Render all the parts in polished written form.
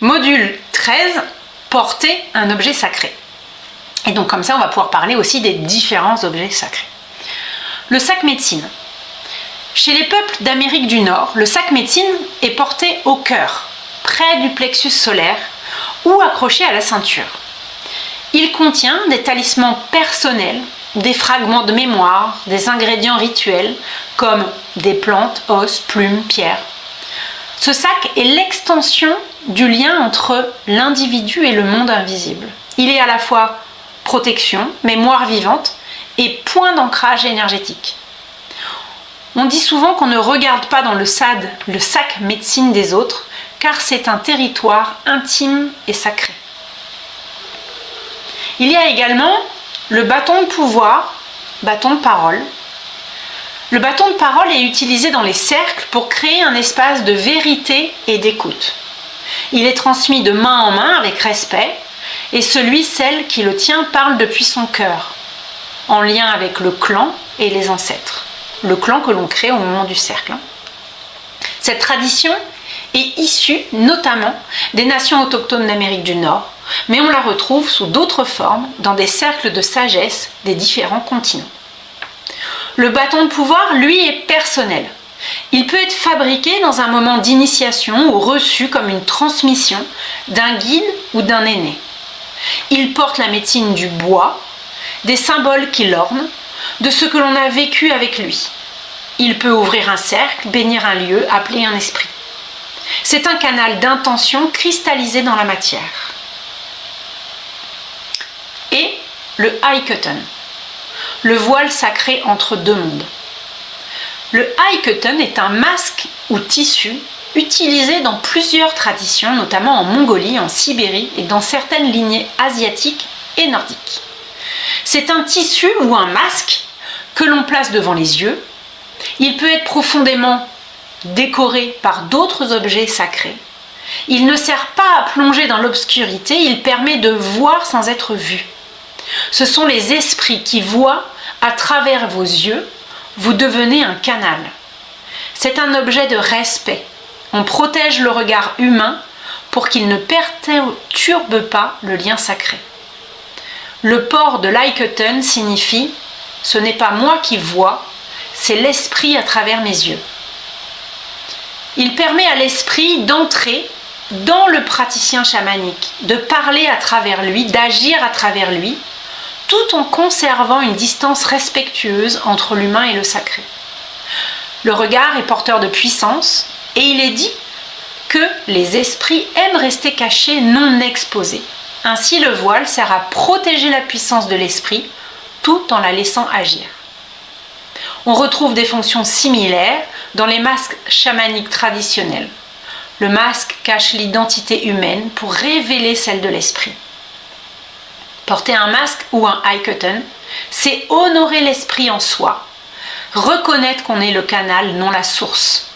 Module 13, porter un objet sacré. Et donc comme ça, on va pouvoir parler aussi des différents objets sacrés. Le sac médecine. Chez les peuples d'Amérique du Nord, le sac médecine est porté au cœur, près du plexus solaire ou accroché à la ceinture. Il contient des talismans personnels, des fragments de mémoire, des ingrédients rituels comme des plantes, os, plumes, pierres. Ce sac est l'extension du lien entre l'individu et le monde invisible. Il est à la fois protection, mémoire vivante et point d'ancrage énergétique. On dit souvent qu'on ne regarde pas dans le sac médecine des autres, car c'est un territoire intime et sacré. Il y a également le bâton de pouvoir, bâton de parole. Le bâton de parole est utilisé dans les cercles pour créer un espace de vérité et d'écoute. Il est transmis de main en main avec respect, et celle qui le tient parle depuis son cœur, en lien avec le clan et les ancêtres. Le clan que l'on crée au moment du cercle. Cette tradition est issue notamment des nations autochtones d'Amérique du Nord, mais on la retrouve sous d'autres formes dans des cercles de sagesse des différents continents. Le bâton de pouvoir, lui, est personnel. Il peut être fabriqué dans un moment d'initiation ou reçu comme une transmission d'un guide ou d'un aîné. Il porte la médecine du bois, des symboles qui l'ornent, de ce que l'on a vécu avec lui. Il peut ouvrir un cercle, bénir un lieu, appeler un esprit. C'est un canal d'intention cristallisé dans la matière. Et le Aikuten, le voile sacré entre deux mondes. Le Aikuten est un masque ou tissu utilisé dans plusieurs traditions, notamment en Mongolie, en Sibérie et dans certaines lignées asiatiques et nordiques. C'est un tissu ou un masque que l'on place devant les yeux. Il peut être profondément décoré par d'autres objets sacrés. Il ne sert pas à plonger dans l'obscurité, il permet de voir sans être vu. Ce sont les esprits qui voient à travers vos yeux, vous devenez un canal. C'est un objet de respect. On protège le regard humain pour qu'il ne perturbe pas le lien sacré. Le port de l'Aikuten signifie « ce n'est pas moi qui vois, c'est l'esprit à travers mes yeux ». Il permet à l'esprit d'entrer dans le praticien chamanique, de parler à travers lui, d'agir à travers lui, tout en conservant une distance respectueuse entre l'humain et le sacré. Le regard est porteur de puissance et il est dit que les esprits aiment rester cachés, non exposés. Ainsi, le voile sert à protéger la puissance de l'esprit tout en la laissant agir. On retrouve des fonctions similaires dans les masques chamaniques traditionnels. Le masque cache l'identité humaine pour révéler celle de l'esprit. Porter un masque ou un Aikuten, c'est honorer l'esprit en soi, reconnaître qu'on est le canal, non la source,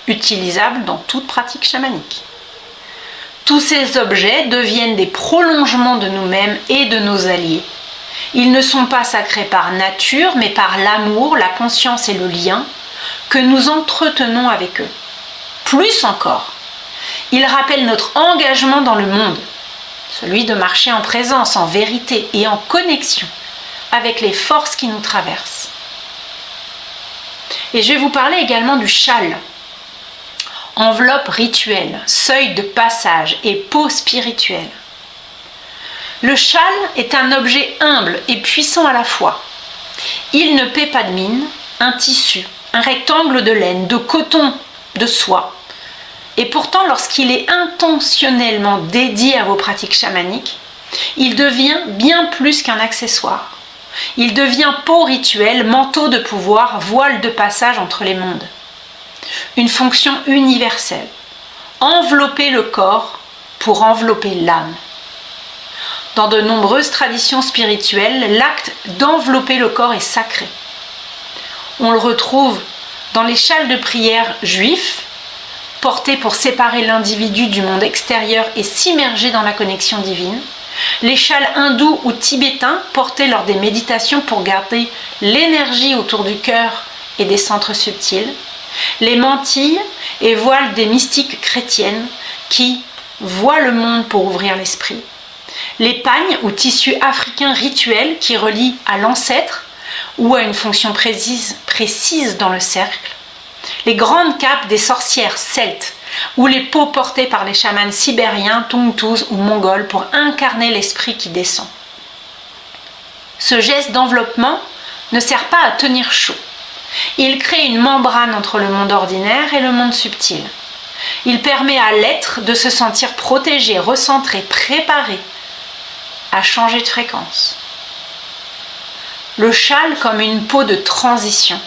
utilisable dans toute pratique chamanique. Tous ces objets deviennent des prolongements de nous-mêmes et de nos alliés. Ils ne sont pas sacrés par nature, mais par l'amour, la conscience et le lien que nous entretenons avec eux. Plus encore, ils rappellent notre engagement dans le monde, celui de marcher en présence, en vérité et en connexion avec les forces qui nous traversent. Et je vais vous parler également du châle. Enveloppe rituelle, seuil de passage et peau spirituelle. Le châle est un objet humble et puissant à la fois. Il ne paie pas de mine, un tissu, un rectangle de laine, de coton, de soie. Et pourtant, lorsqu'il est intentionnellement dédié à vos pratiques chamaniques, il devient bien plus qu'un accessoire. Il devient peau rituelle, manteau de pouvoir, voile de passage entre les mondes. Une fonction universelle. Envelopper le corps pour envelopper l'âme. Dans de nombreuses traditions spirituelles, l'acte d'envelopper le corps est sacré. On le retrouve dans les châles de prière juifs, portés pour séparer l'individu du monde extérieur et s'immerger dans la connexion divine, les châles hindous ou tibétains portés lors des méditations pour garder l'énergie autour du cœur et des centres subtils, les mantilles et voiles des mystiques chrétiennes qui voient le monde pour ouvrir l'esprit. Les pagnes ou tissus africains rituels qui relient à l'ancêtre ou à une fonction précise dans le cercle. Les grandes capes des sorcières celtes ou les peaux portées par les chamans sibériens, tongtouz ou mongols pour incarner l'esprit qui descend. Ce geste d'enveloppement ne sert pas à tenir chaud. Il crée une membrane entre le monde ordinaire et le monde subtil. Il permet à l'être de se sentir protégé, recentré, préparé à changer de fréquence. Le châle comme une peau de transition.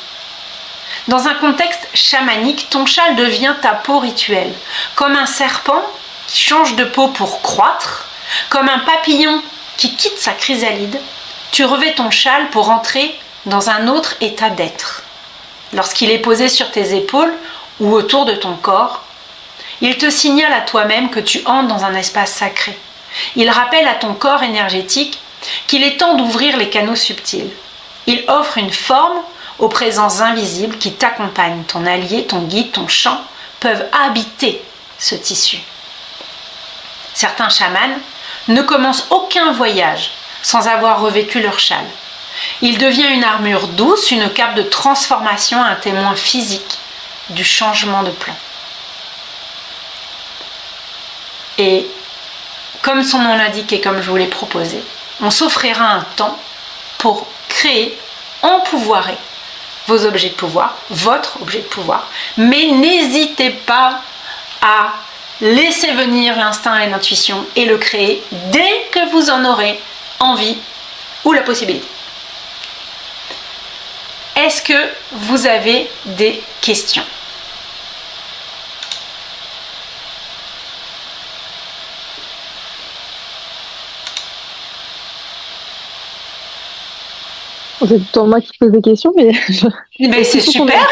Dans un contexte chamanique, ton châle devient ta peau rituelle, comme un serpent qui change de peau pour croître, comme un papillon qui quitte sa chrysalide. Tu revêts ton châle pour entrer dans un autre état d'être. Lorsqu'il est posé sur tes épaules ou autour de ton corps, il te signale à toi-même que tu entres dans un espace sacré. Il rappelle à ton corps énergétique qu'il est temps d'ouvrir les canaux subtils. Il offre une forme aux présences invisibles qui t'accompagnent. Ton allié, ton guide, ton champ peuvent habiter ce tissu. Certains chamans ne commencent aucun voyage sans avoir revêtu leur châle. Il devient une armure douce, une cape de transformation, un témoin physique du changement de plan. Et comme son nom l'indique et comme je vous l'ai proposé, on s'offrira un temps pour créer, empouvoirer vos objets de pouvoir, votre objet de pouvoir, mais n'hésitez pas à laisser venir l'instinct et l'intuition et le créer dès que vous en aurez envie ou la possibilité. Est-ce que vous avez des questions ? C'est plutôt moi qui pose des questions, mais Mais c'est super.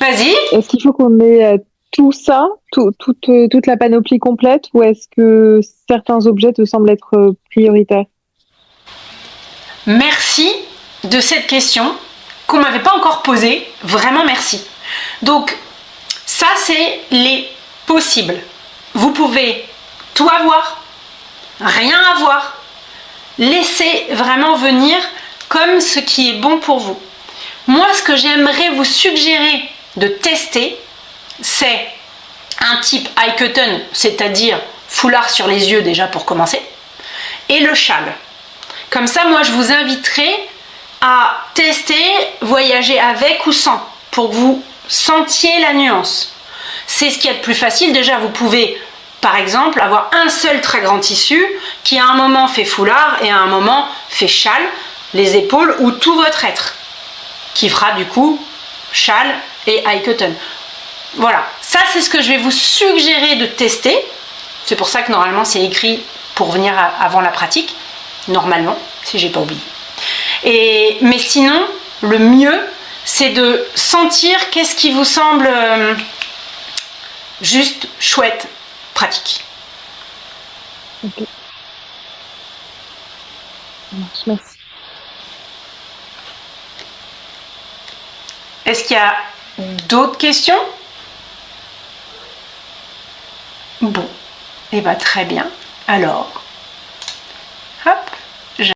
Vas-y. Est-ce qu'il faut qu'on ait tout ça, toute la panoplie complète, ou est-ce que certains objets te semblent être prioritaires? Merci de cette question qu'on m'avait pas encore posée. Vraiment merci. Donc, ça, c'est les possibles. Vous pouvez tout avoir, rien avoir. Laissez vraiment venir comme ce qui est bon pour vous. Moi, ce que j'aimerais vous suggérer de tester, c'est un type eye curtain, c'est-à-dire foulard sur les yeux déjà pour commencer, et le châle. Comme ça, moi, je vous inviterai à tester, voyager avec ou sans, pour que vous sentiez la nuance. C'est ce qu'il y a de plus facile. Déjà, vous pouvez, par exemple, avoir un seul très grand tissu qui à un moment fait foulard et à un moment fait châle, les épaules ou tout votre être, qui fera du coup châle et eye curtain. Voilà, ça c'est ce que je vais vous suggérer de tester. C'est pour ça que normalement c'est écrit pour venir avant la pratique, normalement, si j'ai pas oublié. Mais sinon, le mieux, c'est de sentir qu'est-ce qui vous semble juste, chouette, pratique. Ok. Merci. Est-ce qu'il y a d'autres questions? Bon, et bien très bien. Alors,